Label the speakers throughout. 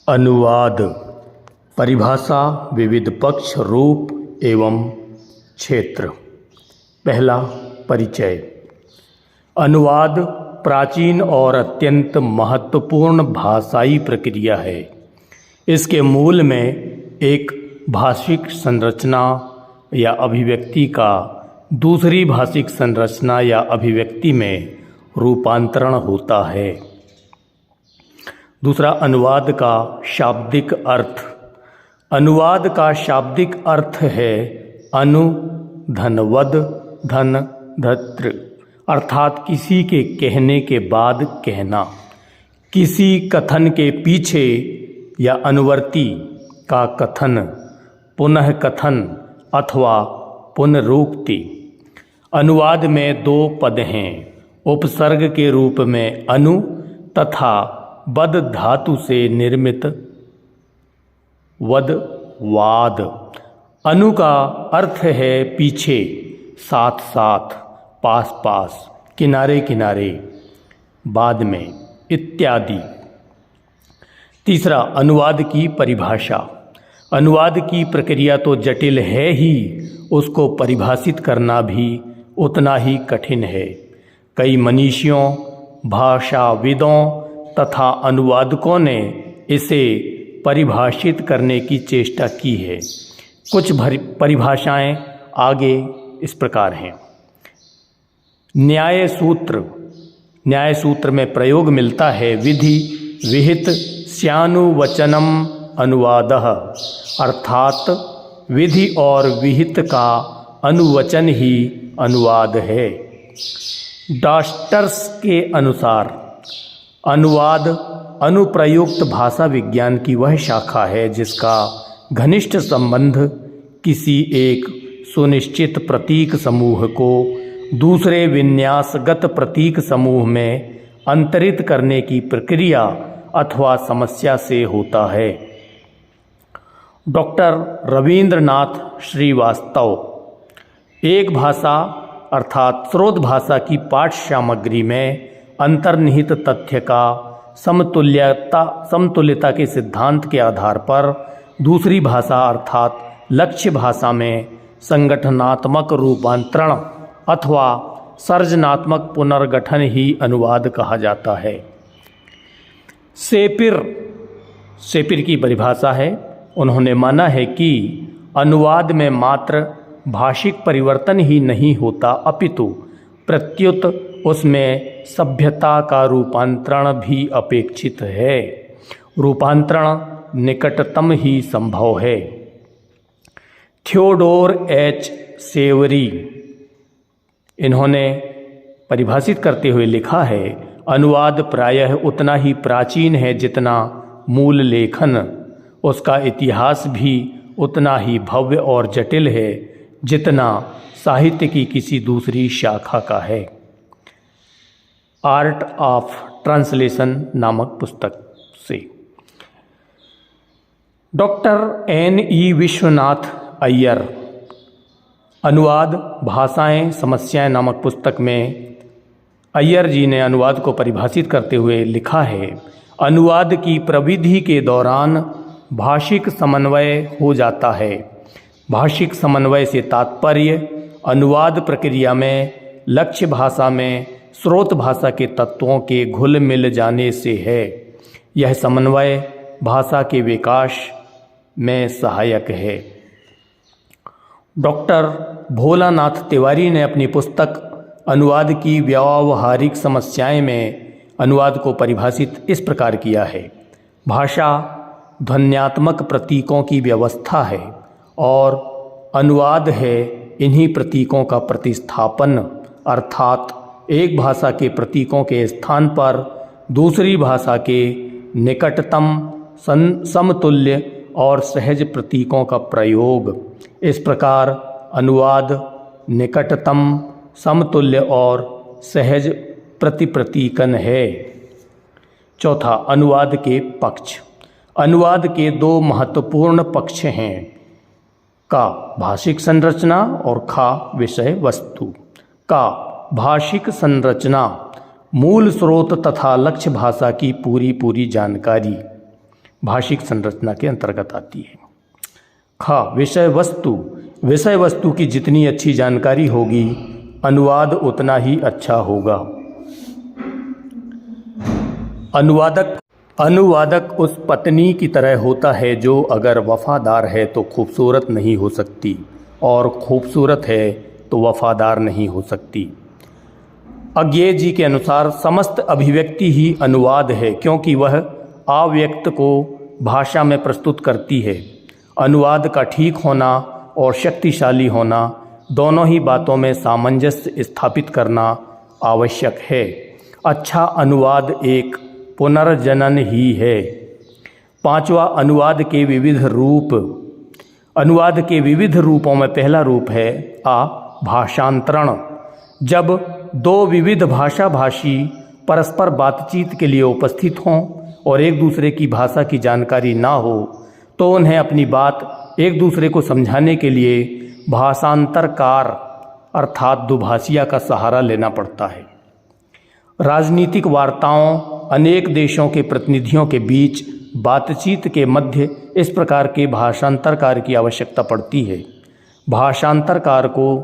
Speaker 1: अनुवाद परिभाषा विविध पक्ष रूप एवं क्षेत्र। पहला परिचय। अनुवाद प्राचीन और अत्यंत महत्वपूर्ण भाषाई प्रक्रिया है। इसके मूल में एक भाषिक संरचना या अभिव्यक्ति का दूसरी भाषिक संरचना या अभिव्यक्ति में रूपांतरण होता है। दूसरा, अनुवाद का शाब्दिक अर्थ। अनुवाद का शाब्दिक अर्थ है अनु धनवद धन धत्र, अर्थात किसी के कहने के बाद कहना, किसी कथन के पीछे या अनुवर्ती का कथन, पुनः कथन अथवा पुनरुक्ति। अनुवाद में दो पद हैं, उपसर्ग के रूप में अनु तथा वद धातु से निर्मित वद वाद। अनु का अर्थ है पीछे, साथ साथ, पास पास, किनारे किनारे, बाद में इत्यादि। तीसरा, अनुवाद की परिभाषा। अनुवाद की प्रक्रिया तो जटिल है ही, उसको परिभाषित करना भी उतना ही कठिन है। कई मनीषियों, भाषाविदों तथा अनुवादकों ने इसे परिभाषित करने की चेष्टा की है। कुछ परिभाषाएं आगे इस प्रकार हैं। न्याय सूत्र। न्याय सूत्र में प्रयोग मिलता है विधि विहित स्यानुवचनम अनुवादः, अर्थात विधि और विहित का अनुवचन ही अनुवाद है। डॉस्टर्स के अनुसार अनुवाद अनुप्रयुक्त भाषा विज्ञान की वह शाखा है जिसका घनिष्ठ संबंध किसी एक सुनिश्चित प्रतीक समूह को दूसरे विन्यासगत प्रतीक समूह में अंतरित करने की प्रक्रिया अथवा समस्या से होता है। डॉक्टर रवींद्रनाथ श्रीवास्तव एक भाषा अर्थात स्रोत भाषा की पाठ सामग्री में अंतर्निहित तथ्य का समतुल्यता के सिद्धांत के आधार पर दूसरी भाषा अर्थात लक्ष्य भाषा में संगठनात्मक रूपांतरण अथवा सर्जनात्मक पुनर्गठन ही अनुवाद कहा जाता है। सेपिर की परिभाषा है, उन्होंने माना है कि अनुवाद में मात्र भाषिक परिवर्तन ही नहीं होता अपितु प्रत्युत उसमें सभ्यता का रूपांतरण भी अपेक्षित है। रूपांतरण निकटतम ही संभव है। थियोडोर एच सेवरी इन्होंने परिभाषित करते हुए लिखा है, अनुवाद प्रायः उतना ही प्राचीन है जितना मूल लेखन। उसका इतिहास भी उतना ही भव्य और जटिल है जितना साहित्य की किसी दूसरी शाखा का है। आर्ट ऑफ ट्रांसलेशन नामक पुस्तक से। Doctor N.E. विश्वनाथ अय्यर अनुवाद भाषाएं समस्याएं नामक पुस्तक में अय्यर जी ने अनुवाद को परिभाषित करते हुए लिखा है, अनुवाद की प्रविधि के दौरान भाषिक समन्वय हो जाता है। भाषिक समन्वय से तात्पर्य अनुवाद प्रक्रिया में लक्ष्य भाषा में स्रोत भाषा के तत्वों के घुल मिल जाने से है। यह समन्वय भाषा के विकास में सहायक है। डॉक्टर भोलानाथ तिवारी ने अपनी पुस्तक अनुवाद की व्यावहारिक समस्याएं में अनुवाद को परिभाषित इस प्रकार किया है, भाषा ध्वन्यात्मक प्रतीकों की व्यवस्था है और अनुवाद है इन्हीं प्रतीकों का प्रतिस्थापन, अर्थात एक भाषा के प्रतीकों के स्थान पर दूसरी भाषा के निकटतम समतुल्य और सहज प्रतीकों का प्रयोग। इस प्रकार अनुवाद निकटतम समतुल्य और सहज प्रतिप्रतीकन है। चौथा, अनुवाद के पक्ष। अनुवाद के दो महत्वपूर्ण पक्ष हैं, का भाषिक संरचना और खा विषय वस्तु। का भाषिक संरचना मूल स्रोत तथा लक्ष्य भाषा की पूरी जानकारी। भाषिक संरचना के अंतर्गत आती है। ख, विषय वस्तु की जितनी अच्छी जानकारी होगी अनुवाद उतना ही अच्छा होगा। अनुवादक उस पत्नी की तरह होता है जो अगर वफादार है तो खूबसूरत नहीं हो सकती और खूबसूरत है तो वफादार नहीं हो सकती। अज्ञेय जी के अनुसार समस्त अभिव्यक्ति ही अनुवाद है, क्योंकि वह अव्यक्त को भाषा में प्रस्तुत करती है। अनुवाद का ठीक होना और शक्तिशाली होना दोनों ही बातों में सामंजस्य स्थापित करना आवश्यक है। अच्छा अनुवाद एक पुनर्जनन ही है। पांचवा, अनुवाद के विविध रूपों में पहला रूप है भाषांतरण। जब दो विविध भाषी परस्पर बातचीत के लिए उपस्थित हों और एक दूसरे की भाषा की जानकारी ना हो तो उन्हें अपनी बात एक दूसरे को समझाने के लिए भाषांतरकार अर्थात दुभाषिया का सहारा लेना पड़ता है। राजनीतिक वार्ताओं, अनेक देशों के प्रतिनिधियों के बीच बातचीत के मध्य इस प्रकार के भाषांतरकार की आवश्यकता पड़ती है। भाषांतरकार को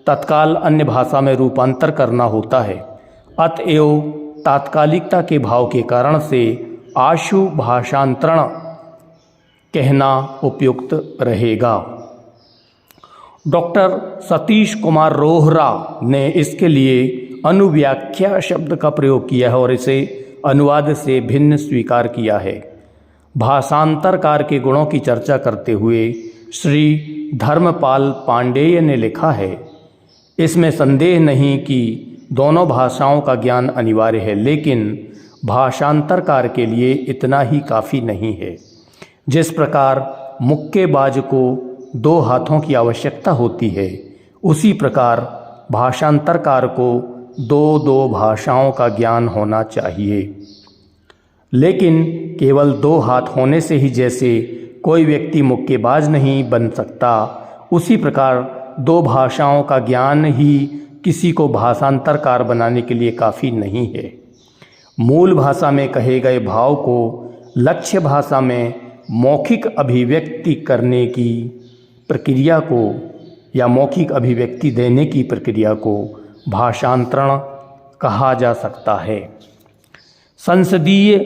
Speaker 1: तत्काल अन्य भाषा में रूपांतर करना होता है। अतएव तात्कालिकता के भाव के कारण से आशु भाषांतरण कहना उपयुक्त रहेगा। डॉक्टर सतीश कुमार रोहरा ने इसके लिए अनुव्याख्या शब्द का प्रयोग किया है और इसे अनुवाद से भिन्न स्वीकार किया है। भाषांतरकार के गुणों की चर्चा करते हुए श्री धर्मपाल पांडेय ने लिखा है, इसमें संदेह नहीं कि दोनों भाषाओं का ज्ञान अनिवार्य है, लेकिन भाषांतरकार के लिए इतना ही काफ़ी नहीं है। जिस प्रकार मुक्केबाज को दो हाथों की आवश्यकता होती है, उसी प्रकार भाषांतरकार को दो भाषाओं का ज्ञान होना चाहिए। लेकिन केवल दो हाथ होने से ही जैसे कोई व्यक्ति मुक्केबाज नहीं बन सकता, उसी प्रकार दो भाषाओं का ज्ञान ही किसी को भाषांतरकार बनाने के लिए काफ़ी नहीं है। मूल भाषा में कहे गए भाव को लक्ष्य भाषा में मौखिक अभिव्यक्ति करने की प्रक्रिया को या मौखिक अभिव्यक्ति देने की प्रक्रिया को भाषांतरण कहा जा सकता है। संसदीय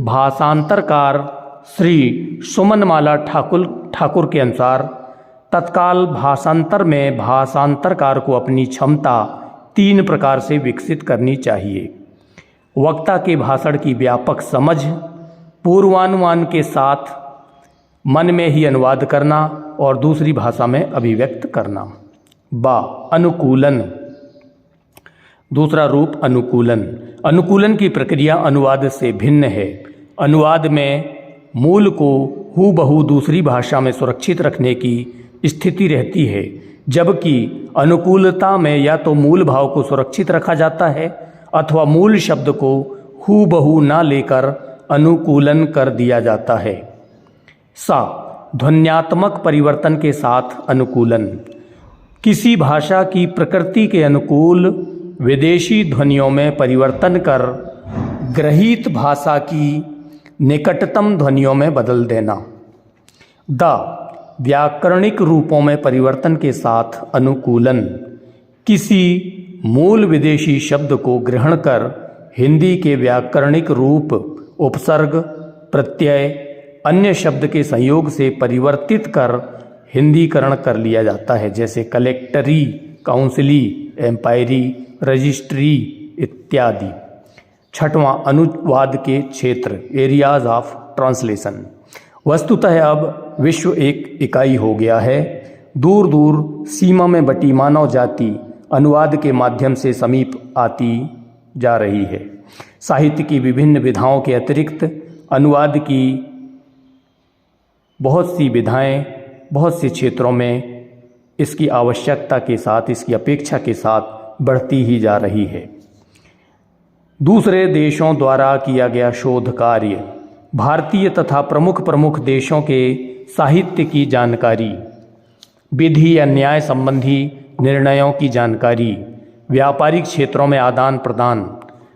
Speaker 1: भाषांतरकार श्री सुमनमाला ठाकुर के अनुसार तत्काल भाषांतर में भाषांतरकार को अपनी क्षमता 3 प्रकार से विकसित करनी चाहिए। वक्ता के भाषण की व्यापक समझ, पूर्वानुमान के साथ मन में ही अनुवाद करना और दूसरी भाषा में अभिव्यक्त करना। अनुकूलन। दूसरा रूप अनुकूलन। अनुकूलन की प्रक्रिया अनुवाद से भिन्न है। अनुवाद में मूल को हूबहू दूसरी भाषा में सुरक्षित रखने की स्थिति रहती है, जबकि अनुकूलता में या तो मूल भाव को सुरक्षित रखा जाता है अथवा मूल शब्द को हूबहू ना लेकर अनुकूलन कर दिया जाता है। ध्वन्यात्मक परिवर्तन के साथ अनुकूलन। किसी भाषा की प्रकृति के अनुकूल विदेशी ध्वनियों में परिवर्तन कर ग्रहीत भाषा की निकटतम ध्वनियों में बदल देना। व्याकरणिक रूपों में परिवर्तन के साथ अनुकूलन। किसी मूल विदेशी शब्द को ग्रहण कर हिंदी के व्याकरणिक रूप, उपसर्ग, प्रत्यय, अन्य शब्द के संयोग से परिवर्तित कर हिंदीकरण कर लिया जाता है, जैसे कलेक्टरी, काउंसिली, एम्पायरी, रजिस्ट्री इत्यादि। 6वां अनुवाद के क्षेत्र, एरियाज ऑफ ट्रांसलेशन। वस्तुतः अब विश्व एक इकाई हो गया है। दूर दूर सीमा में बटी मानव जाति अनुवाद के माध्यम से समीप आती जा रही है। साहित्य की विभिन्न विधाओं के अतिरिक्त अनुवाद की बहुत सी विधाएं बहुत से क्षेत्रों में इसकी आवश्यकता के साथ, इसकी अपेक्षा के साथ बढ़ती ही जा रही है। दूसरे देशों द्वारा किया गया शोध कार्य, भारतीय तथा प्रमुख देशों के साहित्य की जानकारी, विधि या न्याय संबंधी निर्णयों की जानकारी, व्यापारिक क्षेत्रों में आदान प्रदान,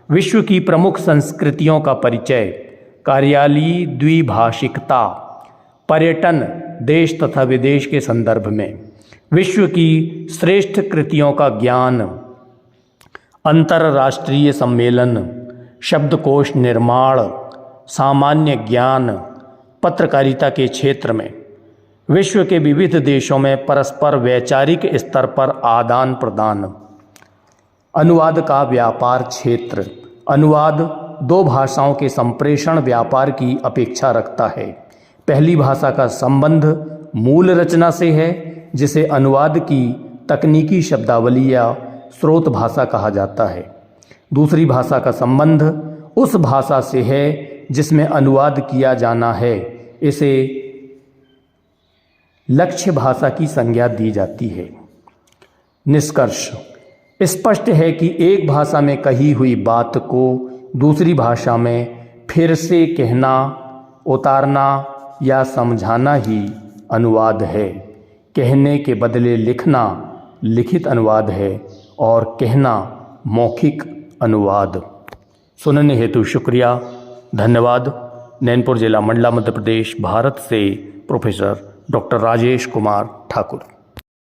Speaker 1: विश्व की प्रमुख संस्कृतियों का परिचय, कार्यालयीय द्विभाषिकता, पर्यटन देश तथा विदेश के संदर्भ में, विश्व की श्रेष्ठ कृतियों का ज्ञान, अंतर्राष्ट्रीय सम्मेलन, शब्दकोश निर्माण, सामान्य ज्ञान, पत्रकारिता के क्षेत्र में, विश्व के विविध देशों में परस्पर वैचारिक स्तर पर आदान प्रदान। अनुवाद का व्यापार क्षेत्र, अनुवाद दो भाषाओं के संप्रेषण व्यापार की अपेक्षा रखता है। पहली भाषा का संबंध मूल रचना से है, जिसे अनुवाद की तकनीकी शब्दावली या स्रोत भाषा कहा जाता है। दूसरी भाषा का संबंध उस भाषा से है जिसमें अनुवाद किया जाना है, इसे लक्ष्य भाषा की संज्ञा दी जाती है। निष्कर्ष, स्पष्ट है कि एक भाषा में कही हुई बात को दूसरी भाषा में फिर से कहना, उतारना या समझाना ही अनुवाद है। कहने के बदले लिखना लिखित अनुवाद है और कहना मौखिक अनुवाद। सुनने हेतु शुक्रिया, धन्यवाद। नैनपुर जिला मंडला, मध्य प्रदेश, भारत से प्रोफेसर डॉक्टर राजेश कुमार ठाकुर।